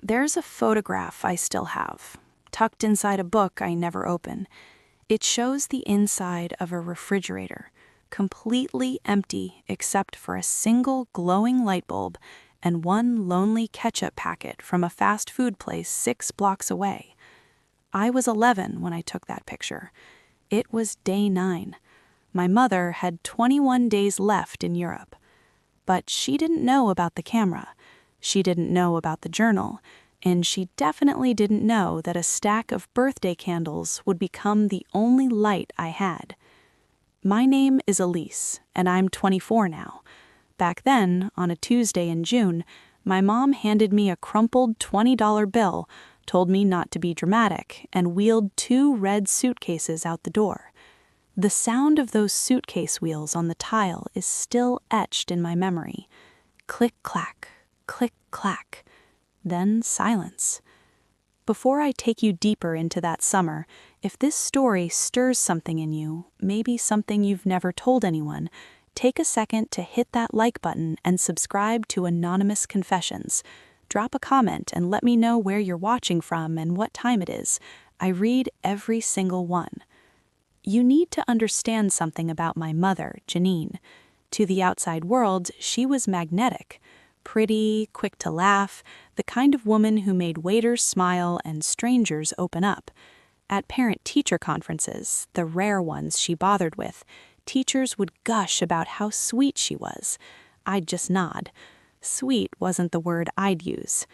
There's a photograph I still have, tucked inside a book I never open. It shows the inside of a refrigerator, completely empty except for a single glowing light bulb and one lonely ketchup packet from a fast food place 6 blocks away. I was 11 when I took that picture. It was day 9. My mother had 21 days left in Europe. But she didn't know about the camera. She didn't know about the journal. And she definitely didn't know that a stack of birthday candles would become the only light I had. My name is Elise, and I'm 24 now. Back then, on a Tuesday in June, my mom handed me a crumpled $20 bill, told me not to be dramatic, and wheeled 2 red suitcases out the door. The sound of those suitcase wheels on the tile is still etched in my memory. Click-clack, click-clack. Then silence. Before I take you deeper into that summer, if this story stirs something in you, maybe something you've never told anyone, take a second to hit that like button and subscribe to Anonymous Confessions. Drop a comment and let me know where you're watching from and what time it is. I read every single one. You need to understand something about my mother, Janine. To the outside world, she was magnetic. Pretty, quick to laugh, the kind of woman who made waiters smile and strangers open up. At parent-teacher conferences, the rare ones she bothered with, teachers would gush about how sweet she was. I'd just nod. Sweet wasn't the word I'd use.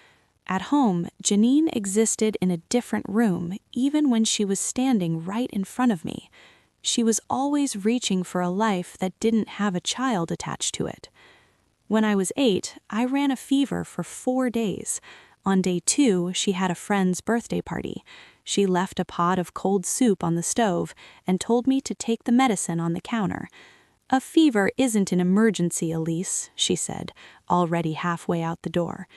At home, Janine existed in a different room, even when she was standing right in front of me. She was always reaching for a life that didn't have a child attached to it. When I was 8, I ran a fever for 4 days. On day 2, she had a friend's birthday party. She left a pot of cold soup on the stove and told me to take the medicine on the counter. "A fever isn't an emergency, Elise," she said, already halfway out the door.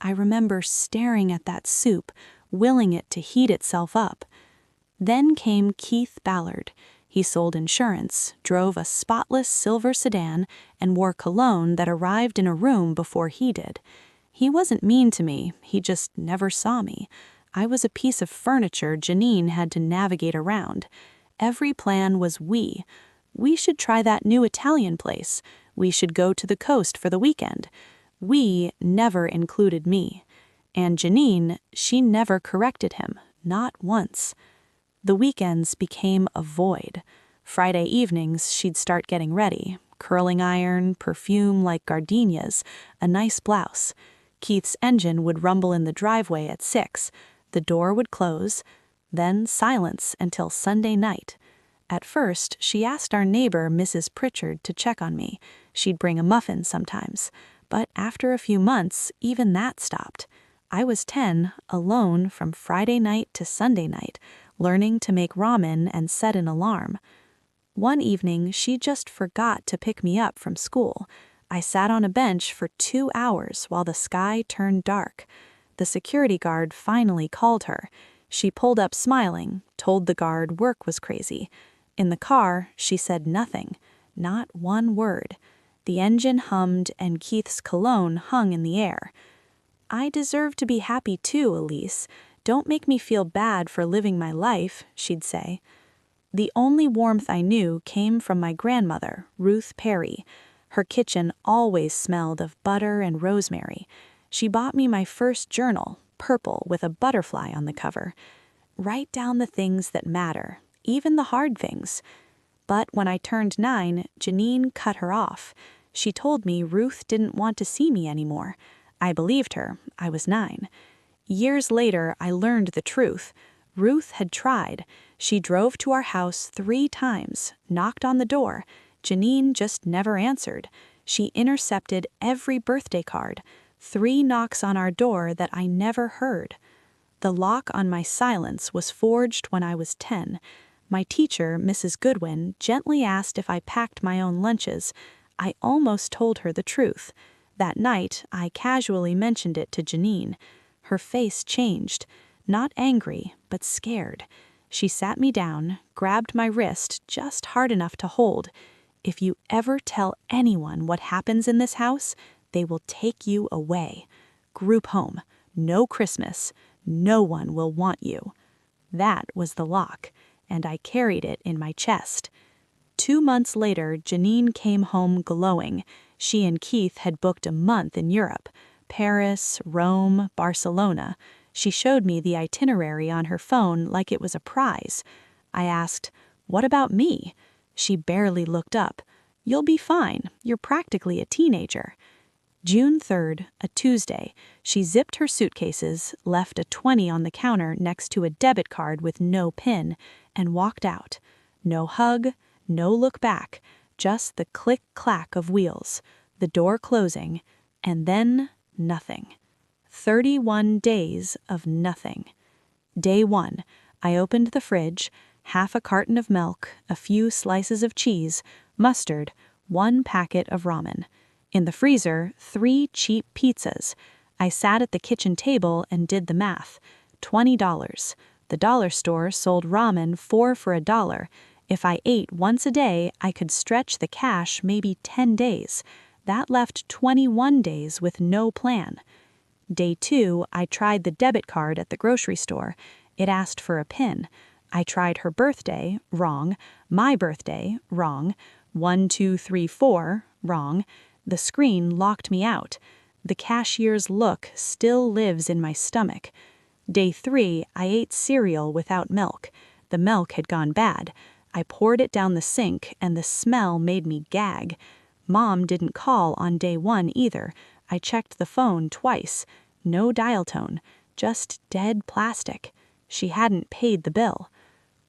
I remember staring at that soup, willing it to heat itself up. Then came Keith Ballard. He sold insurance, drove a spotless silver sedan, and wore cologne that arrived in a room before he did. He wasn't mean to me, he just never saw me. I was a piece of furniture Janine had to navigate around. Every plan was we. We should try that new Italian place. We should go to the coast for the weekend. We never included me. And Janine, she never corrected him, not once. The weekends became a void. Friday evenings, she'd start getting ready. Curling iron, perfume like gardenias, a nice blouse. Keith's engine would rumble in the driveway at 6. The door would close. Then silence until Sunday night. At first, she asked our neighbor, Mrs. Pritchard, to check on me. She'd bring a muffin sometimes. But after a few months, even that stopped. I was 10, alone from Friday night to Sunday night, learning to make ramen and set an alarm. One evening, she just forgot to pick me up from school. I sat on a bench for 2 hours while the sky turned dark. The security guard finally called her. She pulled up smiling, told the guard work was crazy. In the car, she said nothing, not one word. The engine hummed and Keith's cologne hung in the air. "I deserve to be happy too, Elise. Don't make me feel bad for living my life," she'd say. The only warmth I knew came from my grandmother, Ruth Perry. Her kitchen always smelled of butter and rosemary. She bought me my first journal, purple with a butterfly on the cover. Write down the things that matter, even the hard things. But when I turned 9, Janine cut her off. She told me Ruth didn't want to see me anymore. I believed her. I was 9. Years later, I learned the truth. Ruth had tried. She drove to our house 3 times, knocked on the door. Janine just never answered. She intercepted every birthday card. 3 knocks on our door that I never heard. The lock on my silence was forged when I was 10. My teacher, Mrs. Goodwin, gently asked if I packed my own lunches. I almost told her the truth. That night, I casually mentioned it to Janine. Her face changed, not angry, but scared. She sat me down, grabbed my wrist just hard enough to hold. "If you ever tell anyone what happens in this house, they will take you away. Group home. "No Christmas. No one will want you." That was the lock, and I carried it in my chest. 2 months later, Janine came home glowing. She and Keith had booked a month in Europe: Paris, Rome, Barcelona. She showed me the itinerary on her phone like it was a prize. I asked, "What about me?" She barely looked up. "You'll be fine. You're practically a teenager." June 3rd, a Tuesday, she zipped her suitcases, left a 20 on the counter next to a debit card with no PIN, and walked out. No hug, no look back, just the click-clack of wheels, the door closing, and then nothing. 31 days of nothing. Day 1, I opened the fridge, half a carton of milk, a few slices of cheese, mustard, 1 packet of ramen. In the freezer, 3 cheap pizzas. I sat at the kitchen table and did the math. $20. The dollar store sold ramen 4 for $1. If I ate once a day, I could stretch the cash maybe 10 days. That left 21 days with no plan. Day 2, I tried the debit card at the grocery store. It asked for a PIN. I tried her birthday, wrong. My birthday, wrong. 1, 2, 3, 4, wrong. The screen locked me out. The cashier's look still lives in my stomach. Day 3, I ate cereal without milk. The milk had gone bad. I poured it down the sink, and the smell made me gag. Mom didn't call on day 1 either. I checked the phone twice. No dial tone, just dead plastic. She hadn't paid the bill.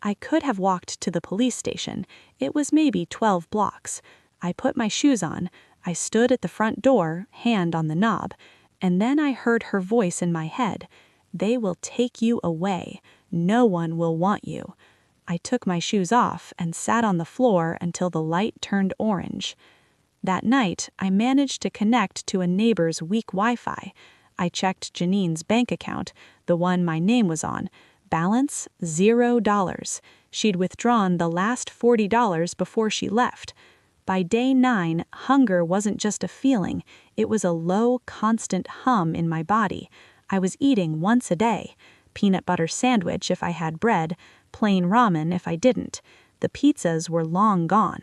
I could have walked to the police station. It was maybe 12 blocks. I put my shoes on. I stood at the front door, hand on the knob, and then I heard her voice in my head. "They will take you away. No one will want you." I took my shoes off and sat on the floor until the light turned orange. That night, I managed to connect to a neighbor's weak Wi-Fi. I checked Janine's bank account, the one my name was on. Balance, $0. She'd withdrawn the last $40 before she left. By day 9, hunger wasn't just a feeling, it was a low, constant hum in my body. I was eating once a day. Peanut butter sandwich if I had bread, plain ramen if I didn't. The pizzas were long gone.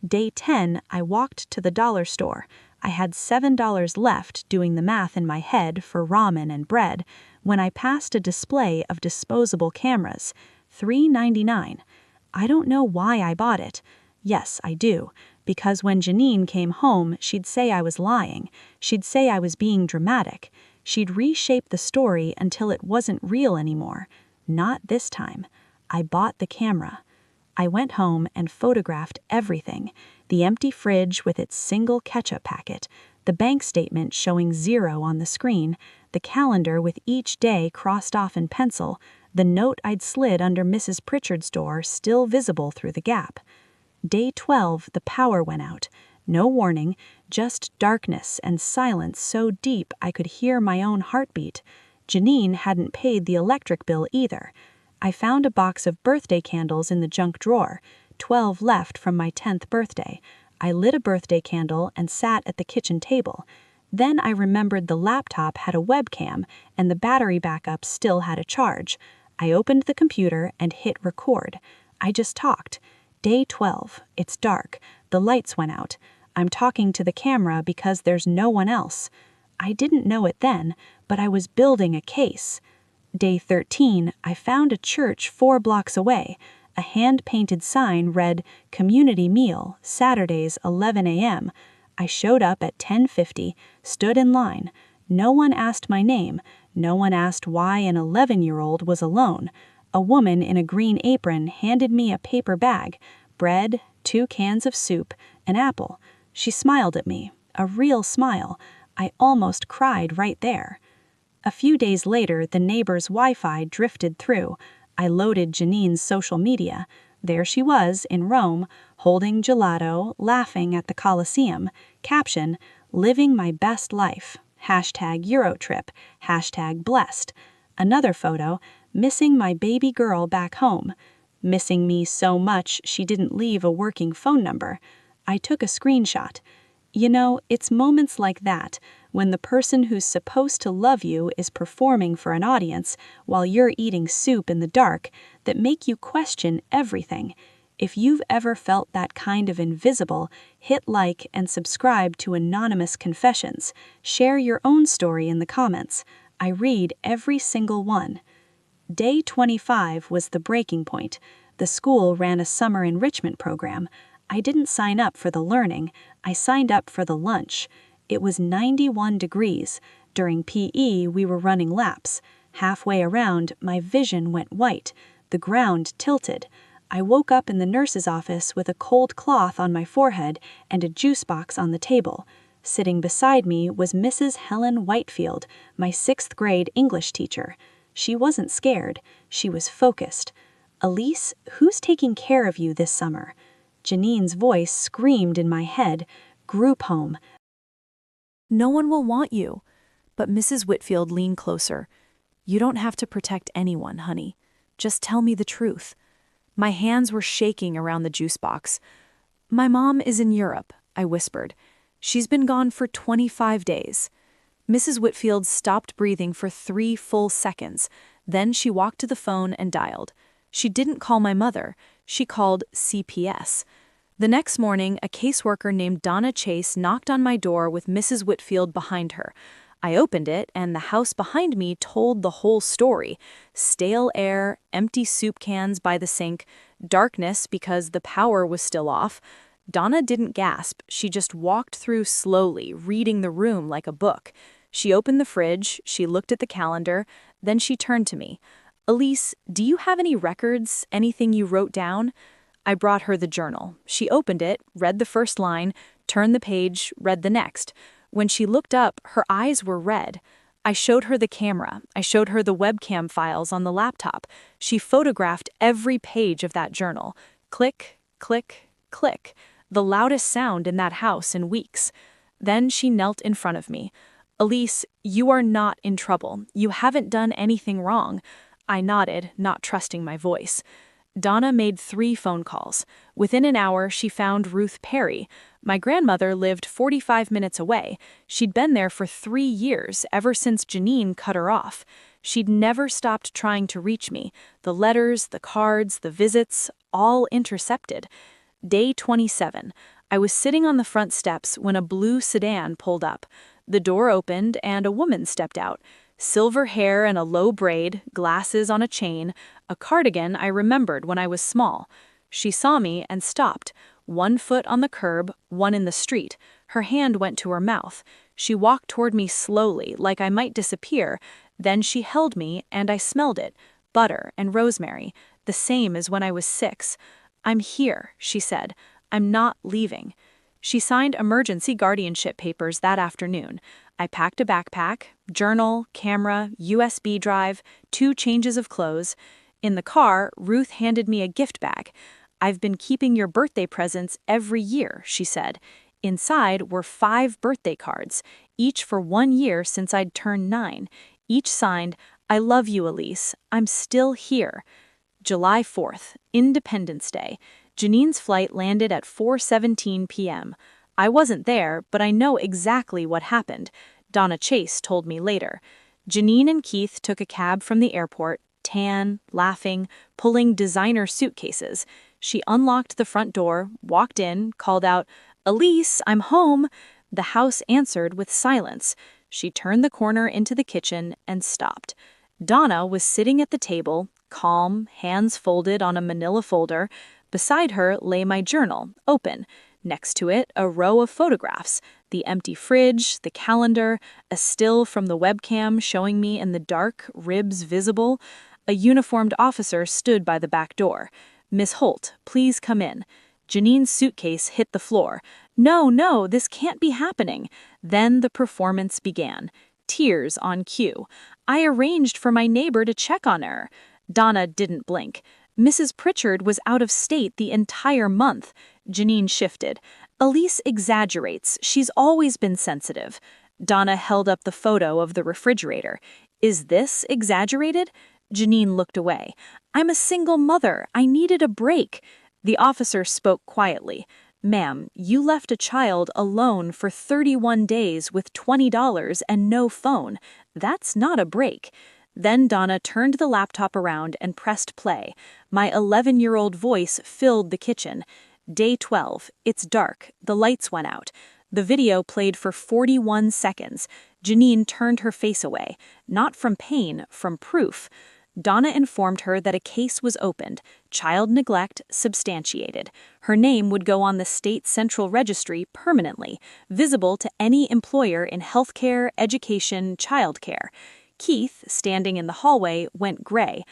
Day 10, I walked to the dollar store. I had $7 left doing the math in my head for ramen and bread when I passed a display of disposable cameras, $3.99. I don't know why I bought it. Yes, I do, because when Janine came home, she'd say I was lying. She'd say I was being dramatic. She'd reshape the story until it wasn't real anymore. Not this time. I bought the camera. I went home and photographed everything: the empty fridge with its single ketchup packet, the bank statement showing 0 on the screen, the calendar with each day crossed off in pencil, the note I'd slid under Mrs. Pritchard's door still visible through the gap. Day 12, the power went out. No warning, just darkness and silence so deep I could hear my own heartbeat. Janine hadn't paid the electric bill either. I found a box of birthday candles in the junk drawer, 12 left from my 10th birthday. I lit a birthday candle and sat at the kitchen table. Then I remembered the laptop had a webcam and the battery backup still had a charge. I opened the computer and hit record. I just talked. Day 12. It's dark. The lights went out. I'm talking to the camera because there's no one else. I didn't know it then, but I was building a case. Day 13, I found a church 4 blocks away. A hand-painted sign read, "Community Meal, Saturdays 11 a.m. I showed up at 10:50, stood in line. No one asked my name. No one asked why an 11-year-old was alone. A woman in a green apron handed me a paper bag, bread, 2 cans of soup, an apple. She smiled at me, a real smile. I almost cried right there. A few days later, the neighbor's Wi-Fi drifted through. I loaded Janine's social media. There she was, in Rome, holding gelato, laughing at the Colosseum. Caption, "Living my best life. #Eurotrip. #blessed. Another photo, missing my baby girl back home. Missing me so much she didn't leave a working phone number. I took a screenshot. You know, it's moments like that, when the person who's supposed to love you is performing for an audience while you're eating soup in the dark that make you question everything. If you've ever felt that kind of invisible, hit like and subscribe to Anonymous Confessions. Share your own story in the comments. I read every single one. Day 25 was the breaking point. The school ran a summer enrichment program. I didn't sign up for the learning, I signed up for the lunch. It was 91 degrees. During PE, we were running laps. Halfway around, my vision went white. The ground tilted. I woke up in the nurse's office with a cold cloth on my forehead and a juice box on the table. Sitting beside me was Mrs. Helen Whitefield, my 6th grade English teacher. She wasn't scared. She was focused. "Elise, who's taking care of you this summer?" Janine's voice screamed in my head. "Group home." "No one will want you." But Mrs. Whitfield leaned closer. "You don't have to protect anyone, honey. Just tell me the truth." My hands were shaking around the juice box. "My mom is in Europe," I whispered. "She's been gone for 25 days. Mrs. Whitfield stopped breathing for 3 full seconds. Then she walked to the phone and dialed. She didn't call my mother. She called CPS. The next morning, a caseworker named Donna Chase knocked on my door with Mrs. Whitfield behind her. I opened it, and the house behind me told the whole story. Stale air, empty soup cans by the sink, darkness because the power was still off. Donna didn't gasp. She just walked through slowly, reading the room like a book. She opened the fridge, she looked at the calendar, then she turned to me. "Elise, do you have any records, anything you wrote down?" I brought her the journal. She opened it, read the first line, turned the page, read the next. When she looked up, her eyes were red. I showed her the camera. I showed her the webcam files on the laptop. She photographed every page of that journal. Click, click, click. The loudest sound in that house in weeks. Then she knelt in front of me. "Elise, you are not in trouble. You haven't done anything wrong." I nodded, not trusting my voice. Donna made 3 phone calls. Within an hour, she found Ruth Perry. My grandmother lived 45 minutes away. She'd been there for 3 years, ever since Janine cut her off. She'd never stopped trying to reach me. The letters, the cards, the visits, all intercepted. Day 27. I was sitting on the front steps when a blue sedan pulled up. The door opened and a woman stepped out. Silver hair and a low braid, glasses on a chain, a cardigan I remembered when I was small. She saw me and stopped, 1 foot on the curb, 1 in the street. Her hand went to her mouth. She walked toward me slowly, like I might disappear. Then she held me, and I smelled it, butter and rosemary, the same as when I was 6. "I'm here," she said. "I'm not leaving." She signed emergency guardianship papers that afternoon. I packed a backpack, journal, camera, USB drive, 2 changes of clothes. In the car, Ruth handed me a gift bag. "I've been keeping your birthday presents every year," she said. Inside were 5 birthday cards, each for 1 year since I'd turned 9. Each signed, "I love you, Elise. I'm still here." July 4th, Independence Day. Janine's flight landed at 4:17 p.m. I wasn't there, but I know exactly what happened. Donna Chase told me later. Janine and Keith took a cab from the airport, tan, laughing, pulling designer suitcases. She unlocked the front door, walked in, called out, "Elise, I'm home." The house answered with silence. She turned the corner into the kitchen and stopped. Donna was sitting at the table, calm, hands folded on a manila folder. Beside her lay my journal, open. Next to it, a row of photographs, the empty fridge, the calendar, a still from the webcam showing me in the dark, ribs visible. A uniformed officer stood by the back door. "Miss Holt, please come in." Janine's suitcase hit the floor. No, this can't be happening." Then the performance began. Tears on cue. I arranged for my neighbor to check on her. Donna didn't blink. "Mrs. Pritchard was out of state the entire month." Janine shifted. "Elise exaggerates. She's always been sensitive." Donna held up the photo of the refrigerator. "Is this exaggerated?" Janine looked away. "I'm a single mother. I needed a break." The officer spoke quietly. Ma'am, you left a child alone for 31 days with $20 and no phone. That's not a break. Then Donna turned the laptop around and pressed play. My 11-year-old voice filled the kitchen. Day 12. It's dark. The lights went out. The video played for 41 seconds. Janine turned her face away, not from pain, from proof. Donna informed her that a case was opened, child neglect substantiated. Her name would go on the state central registry permanently, visible to any employer in healthcare, education, childcare. Keith, standing in the hallway, went gray.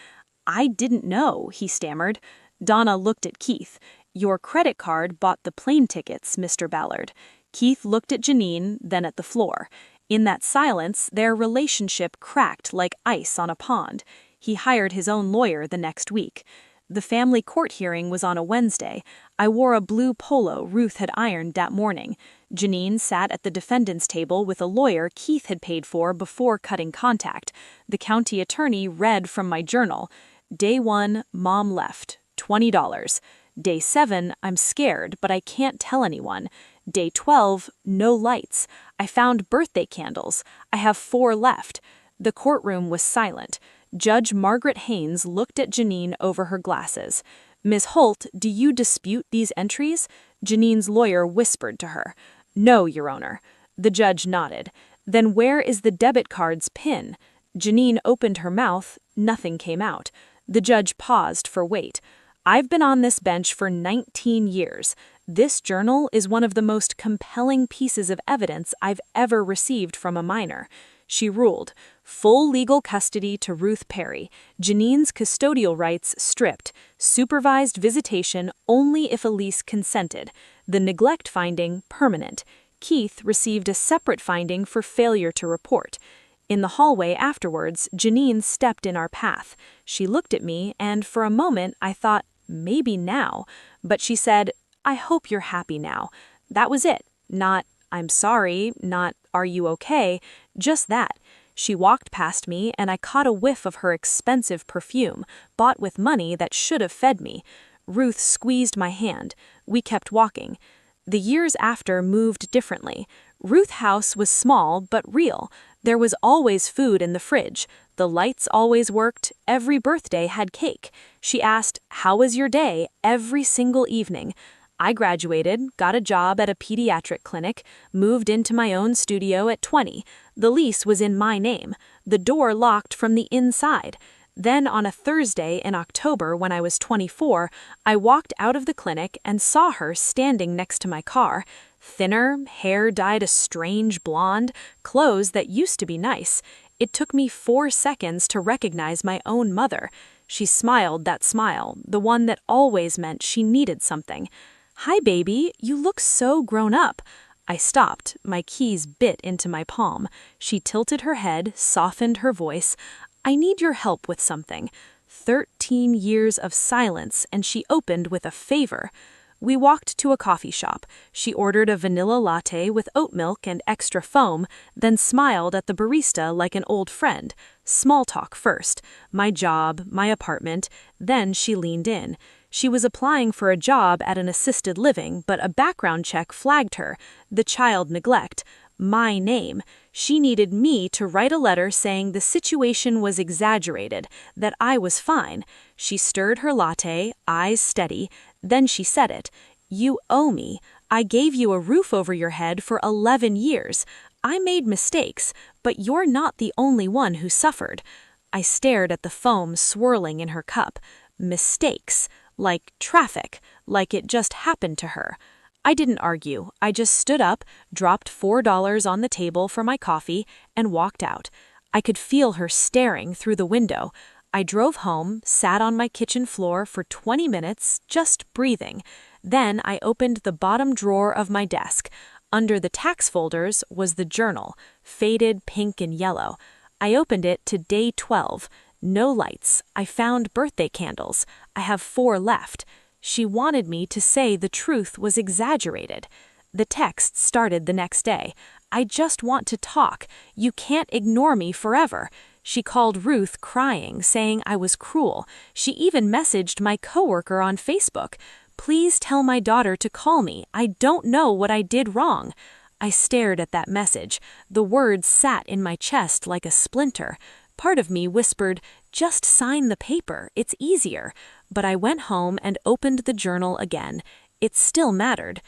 "I didn't know," he stammered. Donna looked at Keith. "Your credit card bought the plane tickets, Mr. Ballard." Keith looked at Janine, then at the floor. In that silence, their relationship cracked like ice on a pond. He hired his own lawyer the next week. The family court hearing was on a Wednesday. I wore a blue polo Ruth had ironed that morning. Janine sat at the defendant's table with a lawyer Keith had paid for before cutting contact. The county attorney read from my journal. Day 1, Mom left. $20. Day 7, I'm scared, but I can't tell anyone. Day 12, no lights. I found birthday candles. I have 4 left. The courtroom was silent. Judge Margaret Haynes looked at Janine over her glasses. "Ms. Holt, do you dispute these entries?" Janine's lawyer whispered to her. "No, Your Honor." The judge nodded. "Then where is the debit card's PIN?" Janine opened her mouth. Nothing came out. The judge paused for weight. "I've been on this bench for 19 years. This journal is one of the most compelling pieces of evidence I've ever received from a minor." She ruled, full legal custody to Ruth Perry, Janine's custodial rights stripped, supervised visitation only if Elise consented, the neglect finding permanent. Keith received a separate finding for failure to report. In the hallway afterwards, Janine stepped in our path. She looked at me, and for a moment I thought, maybe now. But she said, "I hope you're happy now." That was it. Not, "I'm sorry," not, "Are you okay?" Just that. She walked past me, and I caught a whiff of her expensive perfume, bought with money that should have fed me. Ruth squeezed my hand. We kept walking. The years after moved differently. Ruth's house was small but real. There was always food in the fridge. The lights always worked. Every birthday had cake. She asked, "How was your day?" every single evening. I graduated, got a job at a pediatric clinic, moved into my own studio at 20. The lease was in my name. The door locked from the inside. Then on a Thursday in October when I was 24, I walked out of the clinic and saw her standing next to my car. Thinner, hair dyed a strange blonde, clothes that used to be nice. It took me 4 seconds to recognize my own mother. She smiled that smile, the one that always meant she needed something. "Hi, baby, you look so grown up." I stopped. My keys bit into my palm. She tilted her head, softened her voice. "I need your help with something." 13 years of silence, and she opened with a favor. We walked to a coffee shop. She ordered a vanilla latte with oat milk and extra foam, then smiled at the barista like an old friend. Small talk first. My job, my apartment. Then she leaned in. She was applying for a job at an assisted living, but a background check flagged her. The child neglect. My name. She needed me to write a letter saying the situation was exaggerated, that I was fine. She stirred her latte, eyes steady. Then she said it. "You owe me. I gave you a roof over your head for 11 years. I made mistakes, but you're not the only one who suffered." I stared at the foam swirling in her cup. Mistakes. Like traffic, like it just happened to her. I didn't argue. I just stood up, dropped $4 on the table for my coffee, and walked out. I could feel her staring through the window. I drove home, sat on my kitchen floor for 20 minutes, just breathing. Then I opened the bottom drawer of my desk. Under the tax folders was the journal, faded pink and yellow. I opened it to day 12. No lights. I found birthday candles. I have 4 left. She wanted me to say the truth was exaggerated. The text started the next day. "I just want to talk. You can't ignore me forever." She called Ruth crying, saying I was cruel. She even messaged my coworker on Facebook. Please tell my daughter to call me. I don't know what I did wrong. I stared at that message. The words sat in my chest like a splinter. Part of me whispered, just sign the paper, it's easier. But I went home and opened the journal again. It still mattered.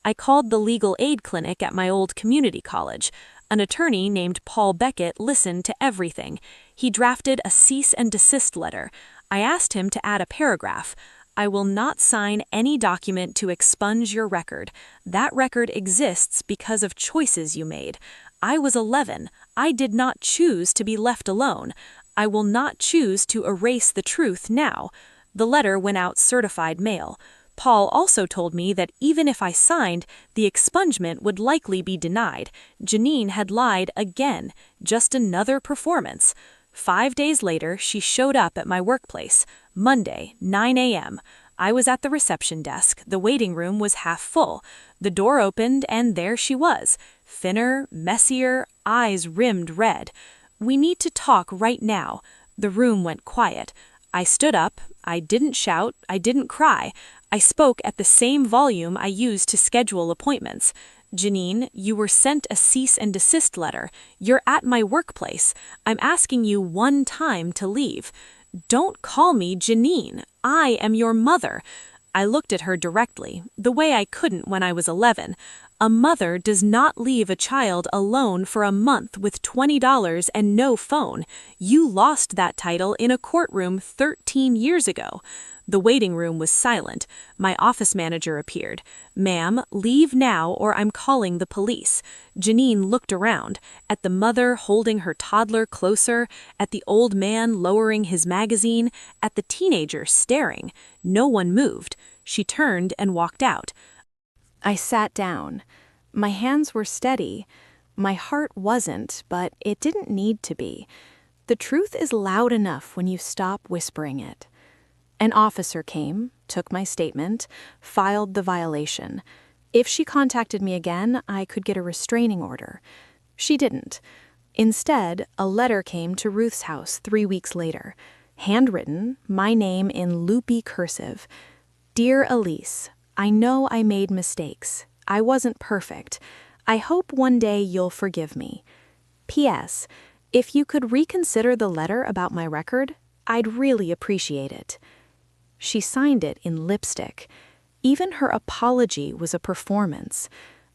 I called the legal aid clinic at my old community college. An attorney named Paul Beckett listened to everything. He drafted a cease and desist letter. I asked him to add a paragraph. I will not sign any document to expunge your record. That record exists because of choices you made. I was 11. I did not choose to be left alone. I will not choose to erase the truth now. The letter went out certified mail. Paul also told me that even if I signed, the expungement would likely be denied. Janine had lied again, just another performance. 5 days later, she showed up at my workplace. Monday, 9 a.m. I was at the reception desk. The waiting room was half full. The door opened, and there she was. Thinner, messier, eyes rimmed red. We need to talk right now. The room went quiet. I stood up. I didn't shout. I didn't cry. I spoke at the same volume I used to schedule appointments. Janine, you were sent a cease and desist letter. You're at my workplace. I'm asking you one time to leave. Don't call me Janine. I am your mother. I looked at her directly, the way I couldn't when I was 11. A mother does not leave a child alone for a month with $20 and no phone. You lost that title in a courtroom 13 years ago. The waiting room was silent. My office manager appeared. Ma'am, leave now or I'm calling the police. Janine looked around, at the mother holding her toddler closer, at the old man lowering his magazine, at the teenager staring. No one moved. She turned and walked out. I sat down. My hands were steady. My heart wasn't, but it didn't need to be. The truth is loud enough when you stop whispering it. An officer came, took my statement, filed the violation. If she contacted me again, I could get a restraining order. She didn't. Instead, a letter came to Ruth's house 3 weeks later. Handwritten, my name in loopy cursive. Dear Elise, I know I made mistakes. I wasn't perfect. I hope one day you'll forgive me. P.S. If you could reconsider the letter about my record, I'd really appreciate it. She signed it in lipstick. Even her apology was a performance.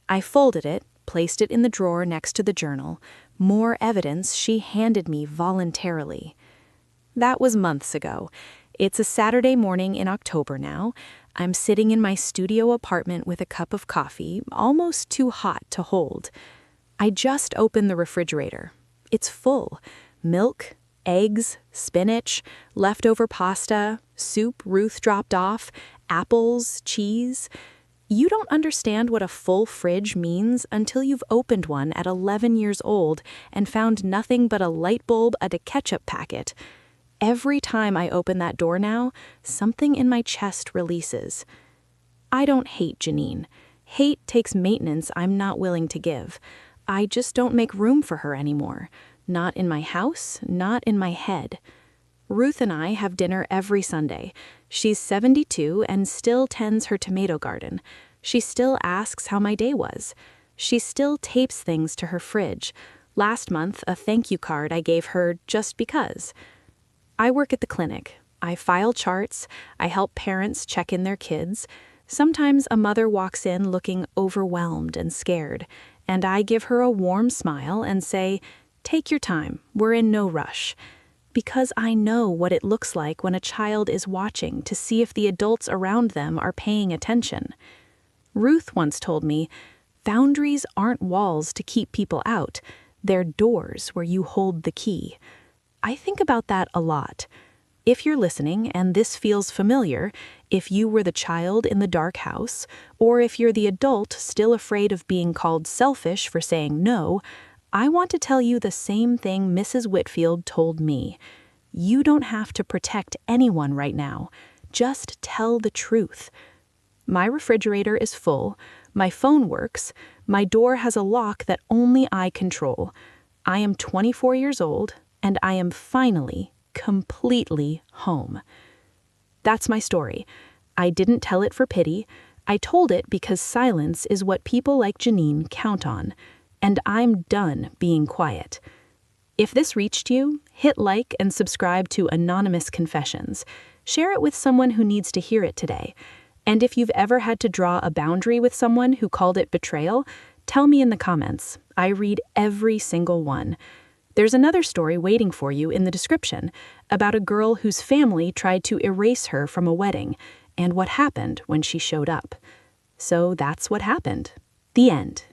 I folded it, placed it in the drawer next to the journal. More evidence she handed me voluntarily. That was months ago. It's a Saturday morning in October now. I'm sitting in my studio apartment with a cup of coffee, almost too hot to hold. I just opened the refrigerator. It's full. Milk, eggs, spinach, leftover pasta, soup Ruth dropped off, apples, cheese. You don't understand what a full fridge means until you've opened one at 11 years old and found nothing but a light bulb and a ketchup packet. Every time I open that door now, something in my chest releases. I don't hate Janine. Hate takes maintenance I'm not willing to give. I just don't make room for her anymore. Not in my house, not in my head. Ruth and I have dinner every Sunday. She's 72 and still tends her tomato garden. She still asks how my day was. She still tapes things to her fridge. Last month, a thank you card I gave her just because. I work at the clinic. I file charts. I help parents check in their kids. Sometimes a mother walks in looking overwhelmed and scared, and I give her a warm smile and say, "Take your time, we're in no rush." Because I know what it looks like when a child is watching to see if the adults around them are paying attention. Ruth once told me, boundaries aren't walls to keep people out, they're doors where you hold the key. I think about that a lot. If you're listening and this feels familiar, if you were the child in the dark house, or if you're the adult still afraid of being called selfish for saying no, I want to tell you the same thing Mrs. Whitfield told me. You don't have to protect anyone right now. Just tell the truth. My refrigerator is full. My phone works. My door has a lock that only I control. I am 24 years old, and I am finally, completely home. That's my story. I didn't tell it for pity. I told it because silence is what people like Janine count on. And I'm done being quiet. If this reached you, hit like and subscribe to Anonymous Confessions. Share it with someone who needs to hear it today. And if you've ever had to draw a boundary with someone who called it betrayal, tell me in the comments. I read every single one. There's another story waiting for you in the description about a girl whose family tried to erase her from a wedding and what happened when she showed up. So that's what happened. The end.